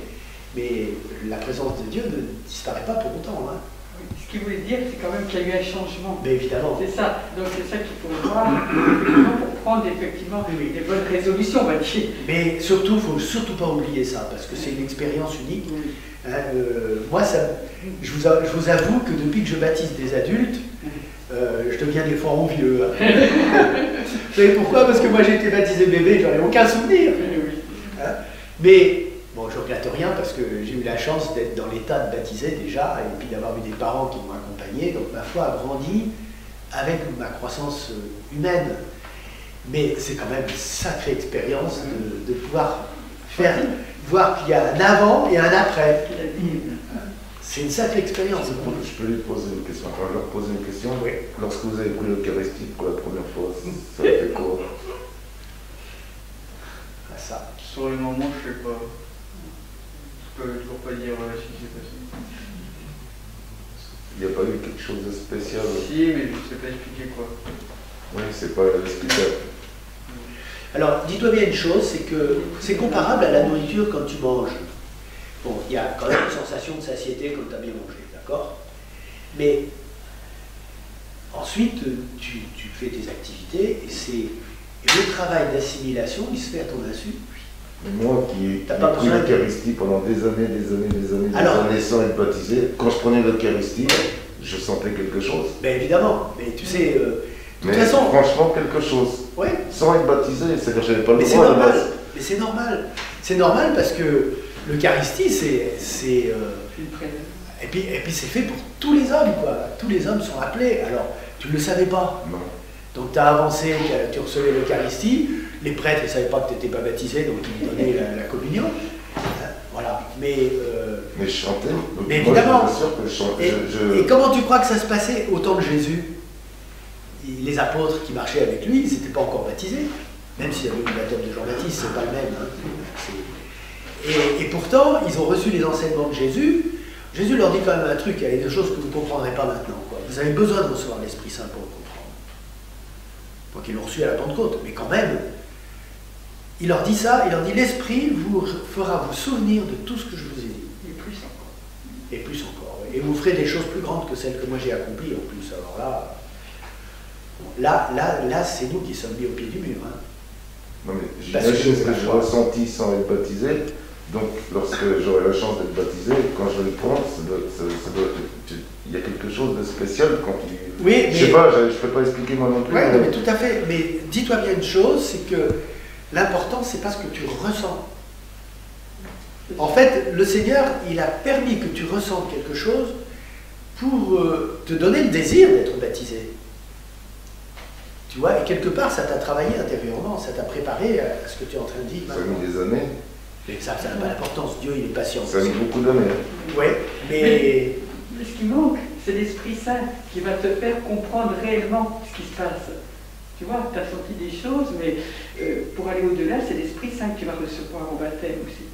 mais la présence de Dieu ne disparaît pas pour autant. Hein. Ce qu'il voulait dire, c'est quand même qu'il y a eu un changement. Mais évidemment. C'est ça. Donc c'est ça qu'il faut voir pour prendre effectivement des bonnes résolutions, on va dire. Mais surtout, il ne faut surtout pas oublier ça, parce que c'est une expérience unique. Oui. Hein, moi, je vous avoue que depuis que je baptise des adultes, je deviens des fois envieux. Hein. Vous savez pourquoi? Parce que moi j'ai été baptisé bébé, j'en ai aucun souvenir. Hein, mais bon, je ne regrette rien parce que j'ai eu la chance d'être dans l'état de baptiser déjà, et puis d'avoir eu des parents qui m'ont accompagné, donc ma foi a grandi avec ma croissance humaine. Mais c'est quand même une sacrée expérience de pouvoir voir qu'il y a un avant et un après. C'est une sacrée expérience. Je peux lui poser une question. Enfin, je leur poser une question. Oui. Lorsque vous avez pris l'Eucharistie pour la première fois, ça fait quoi? Ça. Sur le moment, je sais pas. Je peux toujours pas dire ce qui s'est passé. Il n'y a pas eu quelque chose de spécial? Si, mais je ne sais pas expliquer quoi. Oui, c'est pas explicable. Alors, dis-toi bien une chose, c'est que c'est comparable à la nourriture quand tu manges. Bon, il y a quand même une sensation de satiété quand tu as bien mangé, d'accord? Mais ensuite, tu fais tes activités et le travail d'assimilation, il se fait à ton insu. Mais moi qui ai pris l'Eucharistie pendant des années sans être baptisé, quand je prenais l'Eucharistie, je sentais quelque chose. Ben évidemment, mais tu sais, de toute mais façon... franchement, quelque chose. Ouais. Sans être baptisé, c'est-à-dire que je n'avais pas le Mais droit c'est à la normal. base. Mais c'est normal. C'est normal parce que l'Eucharistie, c'est et puis c'est fait pour tous les hommes, quoi. Tous les hommes sont appelés. Alors, tu ne le savais pas. Non. Donc tu as avancé, tu recevais l'Eucharistie, les prêtres ne savaient pas que tu n'étais pas baptisé, donc ils donnaient la communion. Voilà. Mais je chantais. Mais évidemment. Moi, je suis sûr que je chantais. Et comment tu crois que ça se passait au temps de Jésus? Les apôtres qui marchaient avec lui, ils n'étaient pas encore baptisés, même s'il y avait eu le baptême de Jean-Baptiste, c'est pas le même. Hein. Et pourtant, ils ont reçu les enseignements de Jésus. Jésus leur dit quand même un truc, il y a des choses que vous ne comprendrez pas maintenant. Quoi. Vous avez besoin de recevoir l'Esprit Saint pour le comprendre. Donc ils l'ont reçu à la Pentecôte, mais quand même, il leur dit ça, il leur dit l'Esprit vous fera vous souvenir de tout ce que je vous ai dit. Et plus encore. Et plus encore, oui. Et vous ferez des choses plus grandes que celles que moi j'ai accomplies en plus. Alors là, c'est nous qui sommes mis au pied du mur. Hein. Non mais j'imagine ce que j'ai ressenti sans être baptisé. Donc lorsque j'aurai la chance d'être baptisé, quand je vais le prendre, il y a quelque chose de spécial quand tu... Oui, mais... Je sais pas, je ne peux pas expliquer moi non plus. Oui, mais tout à fait. Mais dis-toi bien une chose, c'est que l'important, c'est pas ce que tu ressens. En fait, le Seigneur, il a permis que tu ressentes quelque chose pour te donner le désir d'être baptisé. Tu vois, et quelque part, ça t'a travaillé intérieurement, ça t'a préparé à ce que tu es en train de vivre. Ça a mis des années. Mais ça n'a pas d'importance, Dieu, il est patient. Ça a mis beaucoup d'années. Oui, mais ce qui manque, c'est l'Esprit Saint qui va te faire comprendre réellement ce qui se passe. Tu vois, tu as senti des choses, mais pour aller au-delà, c'est l'Esprit Saint que tu vas recevoir au baptême aussi.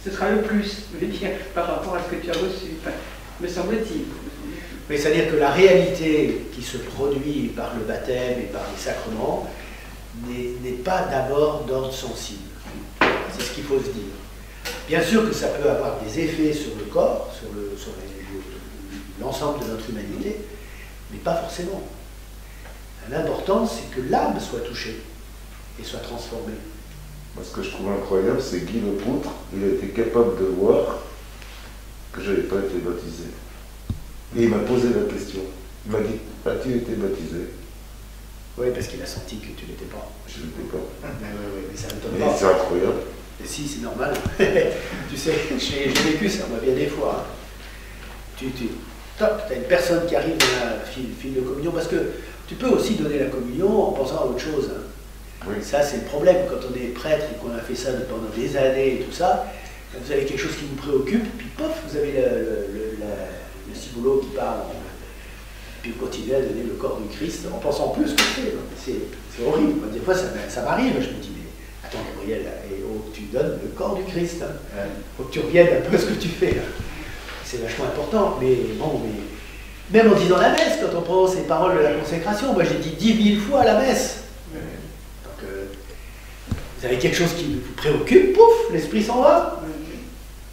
Ce sera le plus, je veux dire, par rapport à ce que tu as reçu, enfin, me semble-t-il. Mais c'est-à-dire que la réalité qui se produit par le baptême et par les sacrements n'est pas d'abord d'ordre sensible. C'est ce qu'il faut se dire. Bien sûr que ça peut avoir des effets sur le corps, sur l'ensemble de notre humanité, mais pas forcément. L'important, c'est que l'âme soit touchée et soit transformée. Moi, ce que je trouve incroyable, c'est Guy Lepoutre, il a été capable de voir que je n'avais pas été baptisé. Et il m'a posé la question. Il m'a dit, as-tu été baptisé? Oui, parce qu'il a senti que tu l'étais pas. Je ne l'étais pas. Mais ça ne m'étonne pas. C'est incroyable. Et si, c'est normal. Tu sais, j'ai vécu ça, moi, bien des fois. Tu as une personne qui arrive dans la file de communion, parce que tu peux aussi donner la communion en pensant à autre chose. Hein. Oui. Ça, c'est le problème. Quand on est prêtre et qu'on a fait ça pendant des années et tout ça, vous avez quelque chose qui vous préoccupe, puis pof, vous avez le ciboulot qui parle, puis vous continuez à donner le corps du Christ en pensant plus ce que c'est horrible. Des fois, ça m'arrive, je me dis, mais attends, Gabriel, tu donnes le corps du Christ. Il faut que tu reviennes un peu à ce que tu fais. Hein. C'est vachement important, mais bon, même en disant la messe, quand on prononce les paroles de la consécration, moi j'ai dit 10 000 fois la messe. Donc, vous avez quelque chose qui vous préoccupe, pouf, l'esprit s'en va.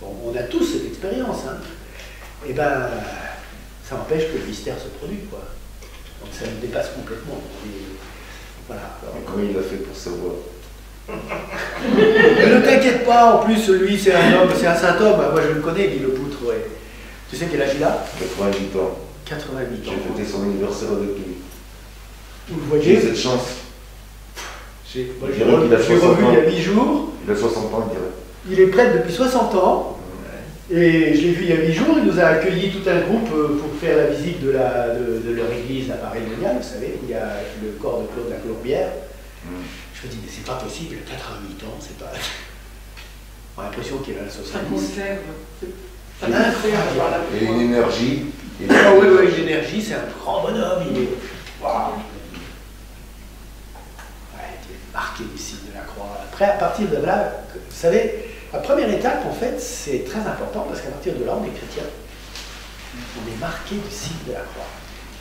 Bon, on a tous cette expérience. Hein. Et ben, ça empêche que le mystère se produise, quoi. Donc ça nous dépasse complètement. Et voilà. Mais comment il a fait pour savoir? Mais ne t'inquiète pas, en plus, lui, c'est un homme, c'est un saint homme. Moi, je le connais, Guy Lepoutre, ouais. Tu sais quel âge il a? 88 ans. 88 ans. J'ai fêté son anniversaire avec lui. Vous le voyez? J'ai cette chance. J'ai revu il y a 8 jours. Il a 60 ans, il dirait. Il est prêtre depuis 60 ans. Et je l'ai vu il y a 8 jours. Il nous a accueilli tout un groupe pour faire la visite de leur église à Paris-Monial, vous savez, où il y a le corps de Claude la Courbière. Je me dis, mais c'est pas possible, il a 88 ans, c'est pas. On a l'impression qu'il a la 70. Ça conserve. Ça conserve. Et une énergie. Ah oui, oui, une énergie, c'est un grand bonhomme, il est. Waouh! Ouais, il est marqué du signe de la croix. Après, à partir de là, vous savez, la première étape, en fait, c'est très important parce qu'à partir de là, on est chrétien. On est marqué du signe de la croix.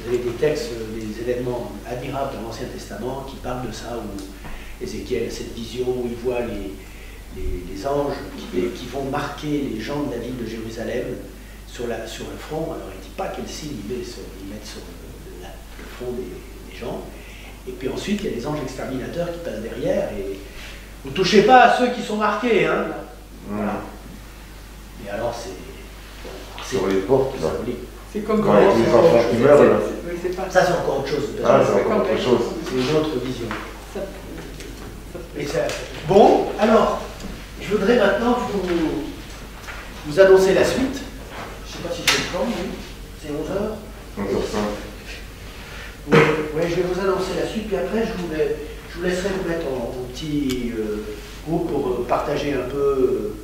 Vous avez des textes, des événements admirables dans l'Ancien Testament qui parlent de ça, où Ézéchiel a cette vision où il voit les anges qui vont marquer les gens de la ville de Jérusalem sur le front. Alors il ne dit pas quel signe ils mettent sur le front des gens. Et puis ensuite, il y a des anges exterminateurs qui passent derrière. Et vous ne touchez pas à ceux qui sont marqués. Hein. Voilà. Et alors c'est... Sur les portes, là. C'est comme quand les enfants qui meurent, là. Ça, c'est encore autre chose. Ah, c'est encore autre chose. C'est une autre vision. Bon, alors, je voudrais maintenant vous annoncer la suite. Je ne sais pas si j'ai le temps, oui. C'est 11h. 11h05. Oui, je vais vous annoncer la suite, puis après, je vous laisserai vous mettre en petit groupe pour partager un peu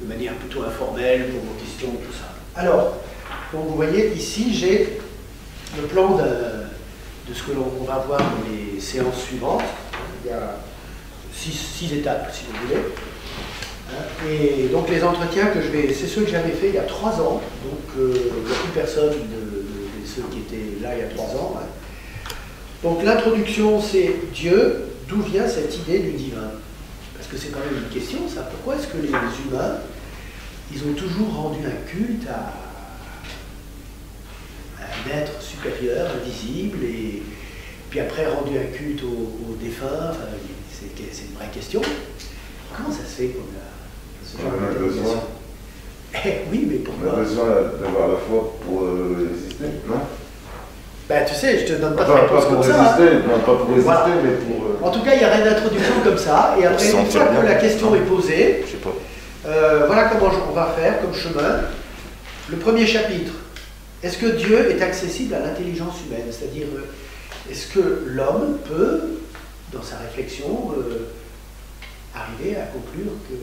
de manière plutôt informelle pour vos questions, tout ça. Alors, comme vous voyez, ici, j'ai le plan de ce que l'on va voir dans les séances suivantes. Il y a 6 étapes, si vous voulez. Et donc les entretiens que c'est ceux que j'avais fait il y a 3 ans. Donc il n'y a plus personne de ceux qui étaient là il y a 3 ans. Donc l'introduction, c'est Dieu, d'où vient cette idée du divin? Parce que c'est quand même une question, ça. Pourquoi est-ce que les humains ils ont toujours rendu un culte à un être supérieur, invisible, et puis après rendu un culte aux défunts. Enfin, c'est une vraie question. Comment ça se fait qu'on a ce genre On a besoin. d'interrogation? Oui, mais On pourquoi? a besoin d'avoir la foi pour résister, non? Ben, tu sais, je te donne pas de Enfin, réponse pas pour comme ça. résister, non, pas pour résister, Voilà. mais pour... En tout cas, il y a rien d'introduction comme ça. Et après, Pour une fois sentir que bien. la question est posée, Je sais pas. voilà comment on va faire comme chemin. Le premier chapitre. Est-ce que Dieu est accessible à l'intelligence humaine? C'est-à-dire, est-ce que l'homme peut, dans sa réflexion, arriver à conclure que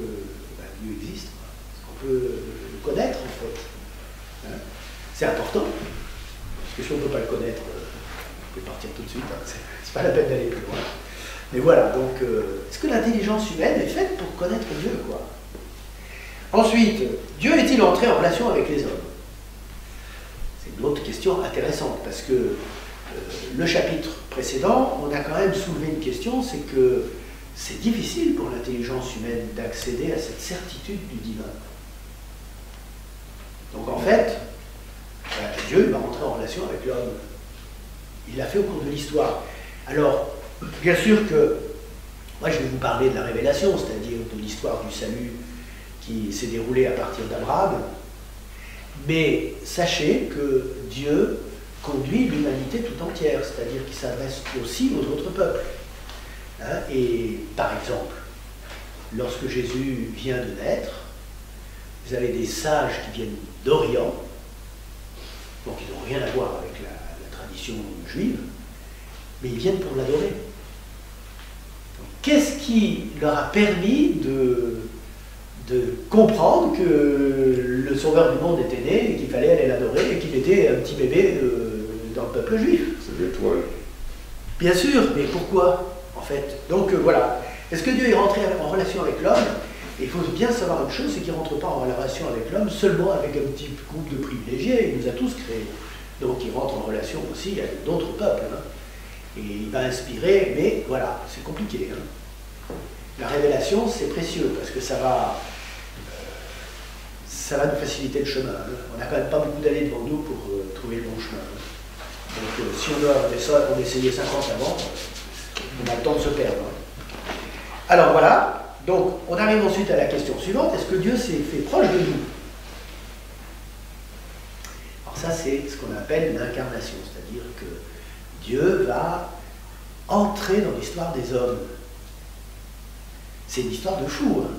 Dieu existe? Est-ce qu'on peut le connaître, en fait? Hein? C'est important. Parce que si on ne peut pas le connaître, on peut partir tout de suite. Hein. C'est pas la peine d'aller plus loin. Mais voilà, donc, est-ce que l'intelligence humaine est faite pour connaître Dieu, quoi? Ensuite, Dieu est-il entré en relation avec les hommes? C'est une autre question intéressante, parce que le chapitre précédent, on a quand même soulevé une question, c'est que c'est difficile pour l'intelligence humaine d'accéder à cette certitude du divin. Donc en fait, Dieu va entrer en relation avec l'homme. Il l'a fait au cours de l'histoire. Alors, bien sûr que, moi je vais vous parler de la révélation, c'est-à-dire de l'histoire du salut qui s'est déroulée à partir d'Abraham, mais sachez que Dieu conduit l'humanité tout entière, c'est-à-dire qu'il s'adresse aussi aux autres peuples. Hein, et par exemple, lorsque Jésus vient de naître, vous avez des sages qui viennent d'Orient, donc ils n'ont rien à voir avec la tradition juive, mais ils viennent pour l'adorer. Qu'est-ce qui leur a permis de comprendre que le Sauveur du monde était né et qu'il fallait aller l'adorer et qu'il était un petit bébé dans le peuple juif? C'est l'étoile. Bien sûr, mais pourquoi, en fait? Donc voilà. Est-ce que Dieu est rentré en relation avec l'homme? Il faut bien savoir une chose, c'est qu'il ne rentre pas en relation avec l'homme seulement avec un petit groupe de privilégiés, il nous a tous créés. Donc il rentre en relation aussi avec d'autres peuples. Hein. Et il va inspirer, mais voilà, c'est compliqué. Hein. La révélation, c'est précieux, parce que ça va nous faciliter le chemin. Hein. On n'a quand même pas beaucoup d'années devant nous pour trouver le bon chemin. Hein. Donc si on essayait 50 avant, on a le temps de se perdre. Hein. Alors voilà. Donc, on arrive ensuite à la question suivante, est-ce que Dieu s'est fait proche de nous? Alors ça, c'est ce qu'on appelle l'incarnation, c'est-à-dire que Dieu va entrer dans l'histoire des hommes. C'est une histoire de fou. Hein.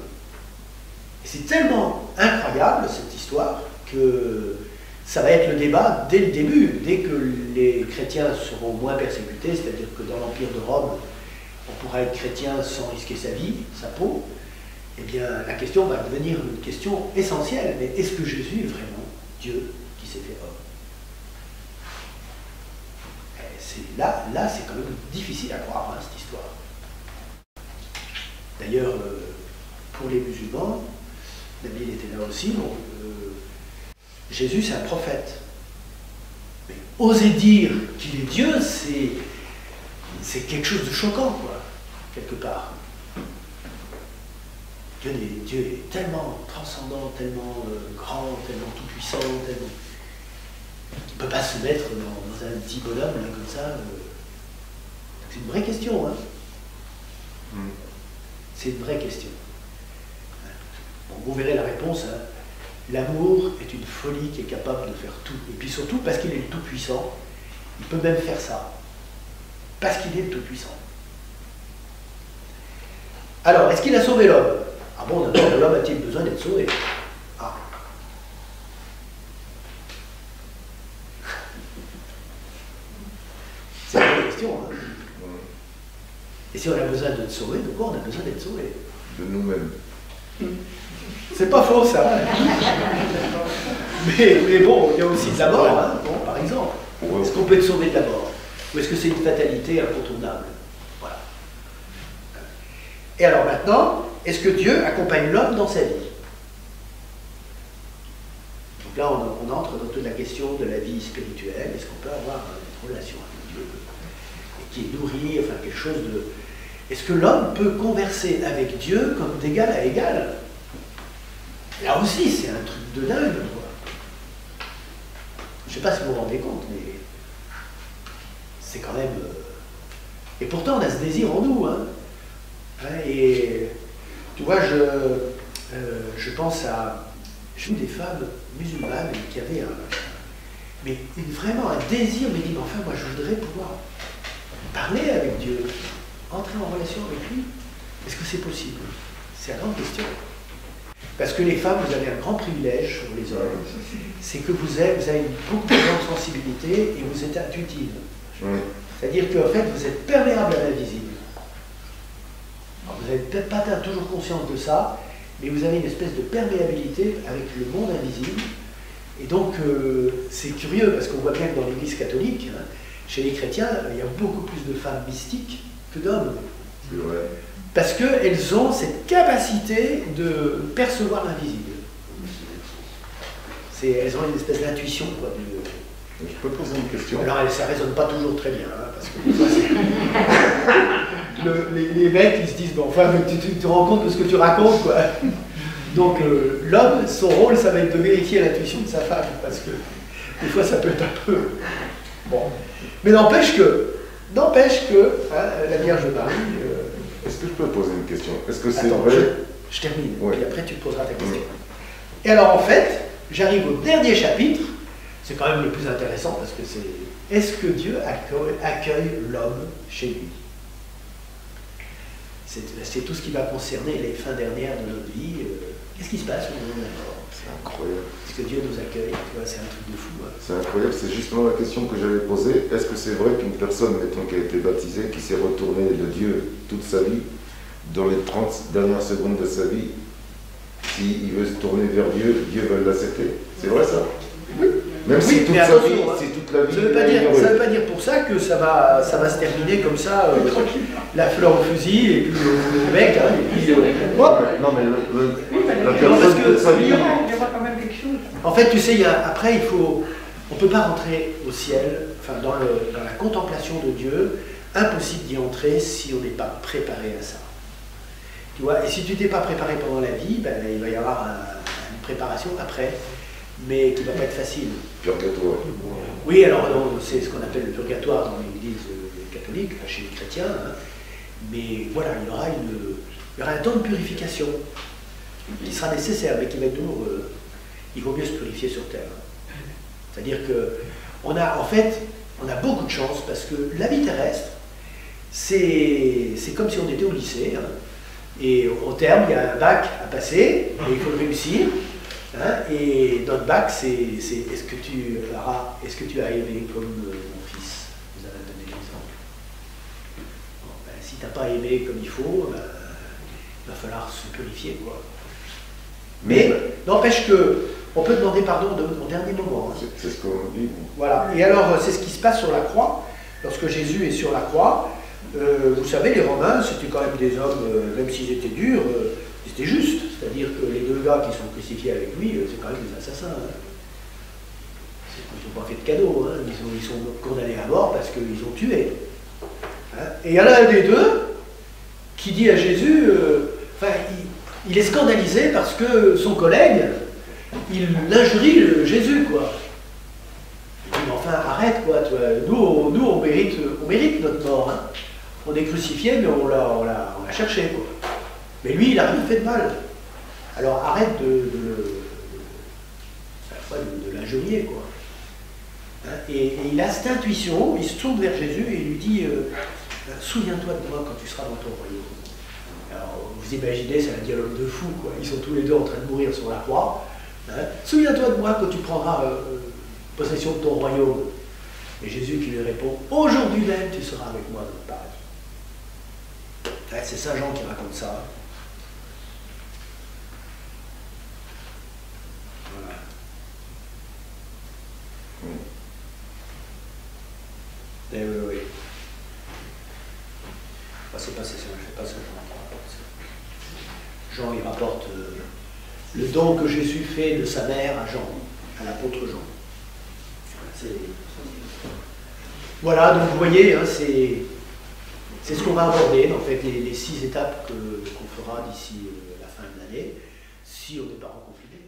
Et c'est tellement incroyable, cette histoire, que ça va être le débat dès le début, dès que les chrétiens seront moins persécutés, c'est-à-dire que dans l'Empire de Rome, on pourra être chrétien sans risquer sa vie, sa peau, eh bien la question va devenir une question essentielle. Mais est-ce que Jésus est vraiment Dieu qui s'est fait homme? Là, c'est quand même difficile à croire, hein, cette histoire. D'ailleurs, pour les musulmans, Nabil était là aussi, bon, Jésus c'est un prophète. Mais oser dire qu'il est Dieu, c'est quelque chose de choquant, quoi, quelque part. Dieu est tellement transcendant, tellement grand, tellement tout-puissant, tellement... Il ne peut pas se mettre dans un petit bonhomme, là, comme ça. C'est une vraie question, hein. C'est une vraie question. Bon, vous verrez la réponse, hein. L'amour est une folie qui est capable de faire tout. Et puis surtout, parce qu'il est le tout-puissant, il peut même faire ça. Parce qu'il est le Tout-Puissant. Alors, est-ce qu'il a sauvé l'homme? Ah bon, d'abord, l'homme a-t-il besoin d'être sauvé? Ah. C'est une vraie question. Hein. Et si on a besoin d'être sauvé, de quoi on a besoin d'être sauvé? De nous-mêmes. C'est pas faux, ça. mais bon, il y a aussi de la mort, hein, bon, par exemple. Est-ce qu'on peut être sauvé de la mort? Ou est-ce que c'est une fatalité incontournable? Voilà. Et alors maintenant, est-ce que Dieu accompagne l'homme dans sa vie? Donc là, on entre dans toute la question de la vie spirituelle. Est-ce qu'on peut avoir une relation avec Dieu et qui est nourrie, enfin quelque chose de... Est-ce que l'homme peut converser avec Dieu comme d'égal à égal? Là aussi, c'est un truc de dingue, quoi. Je ne sais pas si vous vous rendez compte, mais c'est quand même... Et pourtant, on a ce désir en nous, hein. Et tu vois, je pense à... J'ai vu des femmes musulmanes qui avaient vraiment un désir, mais dit, mais enfin, moi, je voudrais pouvoir parler avec Dieu, entrer en relation avec lui. Est-ce que c'est possible? C'est la grande question. Parce que les femmes, vous avez un grand privilège sur les hommes, c'est que vous avez beaucoup de grande sensibilité et vous êtes intuitive. C'est-à-dire qu'en fait, vous êtes perméable à l'invisible. Vous n'avez peut-être pas toujours conscience de ça, mais vous avez une espèce de perméabilité avec le monde invisible. Et donc, c'est curieux, parce qu'on voit bien que dans l'Église catholique, hein, chez les chrétiens, il y a beaucoup plus de femmes mystiques que d'hommes. C'est vrai. Parce qu'elles ont cette capacité de percevoir l'invisible. Elles ont une espèce d'intuition, quoi. Je peux poser une question? Alors, ça ne résonne pas toujours très bien, hein, parce que des fois, les mecs, ils se disent, bon, enfin, tu te rends compte de ce que tu racontes, quoi. Donc, l'homme, son rôle, ça va être de vérifier l'intuition de sa femme, parce que des fois, ça peut être un peu... Bon. Mais n'empêche que hein, la Vierge Marie... Est-ce que je peux poser une question? Est-ce que c'est Attends, vrai? je termine, Oui. puis après tu te poseras ta question. Et alors en fait, j'arrive au dernier chapitre, c'est quand même le plus intéressant parce que c'est est-ce que Dieu accueille l'homme chez lui? C'est tout ce qui va concerner les fins dernières de notre vie. Qu'est-ce qui se passe au moment de la mort? C'est incroyable. Est-ce que Dieu nous accueille? Tu vois, c'est un truc de fou. Hein. C'est incroyable, c'est justement la question que j'avais posée. Est-ce que c'est vrai qu'une personne, mettons, qui a été baptisée, qui s'est retournée de Dieu toute sa vie, dans les 30 dernières secondes de sa vie, s'il veut se tourner vers Dieu, Dieu va l'accepter? C'est vrai ça? Oui. Même Oui, si toute mais sa attention, vie, hein. si toute la vie... Ça ne veut pas dire pour ça que ça va se terminer comme ça, la fleur au fusil, et puis le mec, hein, et puis... hop. Non, mais la parce personne que toute sa Il vie... y aura quand même quelque chose. En fait, tu sais, après, on ne peut pas rentrer au ciel, enfin, dans la contemplation de Dieu, impossible d'y entrer si on n'est pas préparé à ça. Tu vois, et si tu t'es pas préparé pendant la vie, ben, il va y avoir une préparation après, mais qui ne va pas être facile. Purgatoire. Oui, alors c'est ce qu'on appelle le purgatoire dans l'Église catholique, enfin, chez les chrétiens, hein. Mais voilà, il y aura un temps de purification qui sera nécessaire, mais qui va être douloureux. Il vaut mieux se purifier sur terre. C'est-à-dire qu'on a, en fait, on a beaucoup de chance parce que la vie terrestre, c'est comme si on était au lycée. Hein. Et au terme, il y a un bac à passer, et il faut le réussir. Hein, et notre bac, c'est est-ce que tu as aimé comme mon fils? Vous avez donné l'exemple. Bon, ben, si tu n'as pas aimé comme il faut, ben, il va falloir se purifier, quoi. Mais n'empêche que on peut demander pardon au dernier moment. Hein. C'est ce qu'on dit. Voilà. Et alors, c'est ce qui se passe sur la croix. Lorsque Jésus est sur la croix, vous savez, les Romains, c'était quand même des hommes, même s'ils étaient durs, c'était juste. C'est-à-dire que les deux gars qui sont crucifiés avec lui, c'est quand même des assassins. Hein. Ils n'ont pas fait de cadeau. Hein. Ils sont condamnés à mort parce qu'ils ont tué. Hein. Et il y en a un des deux qui dit à Jésus, il est scandalisé parce que son collègue, il injurie Jésus, quoi. Il dit, mais enfin, arrête, quoi. Nous, on mérite notre mort. Hein. On est crucifié, mais on l'a cherché, quoi. Mais lui, il n'a rien fait de mal. Alors arrête de l'injurier, quoi. Hein, et il a cette intuition, il se tourne vers Jésus et il lui dit souviens-toi de moi quand tu seras dans ton royaume. Alors vous imaginez, c'est un dialogue de fou, quoi. Ils sont tous les deux en train de mourir sur la croix. Hein, souviens-toi de moi quand tu prendras possession de ton royaume. Et Jésus qui lui répond aujourd'hui même tu seras avec moi dans le paradis. Ouais, c'est Saint Jean qui raconte ça. Voilà. Oui. C'est pas ça, je sais pas ce que Jean rapporte. Jean, il rapporte le don que Jésus fait de sa mère à Jean, à l'apôtre Jean. Voilà, donc vous voyez, hein, c'est ce qu'on va aborder, en fait, les 6 étapes qu'on fera d'ici la fin de l'année. Si on n'est pas reconfiné.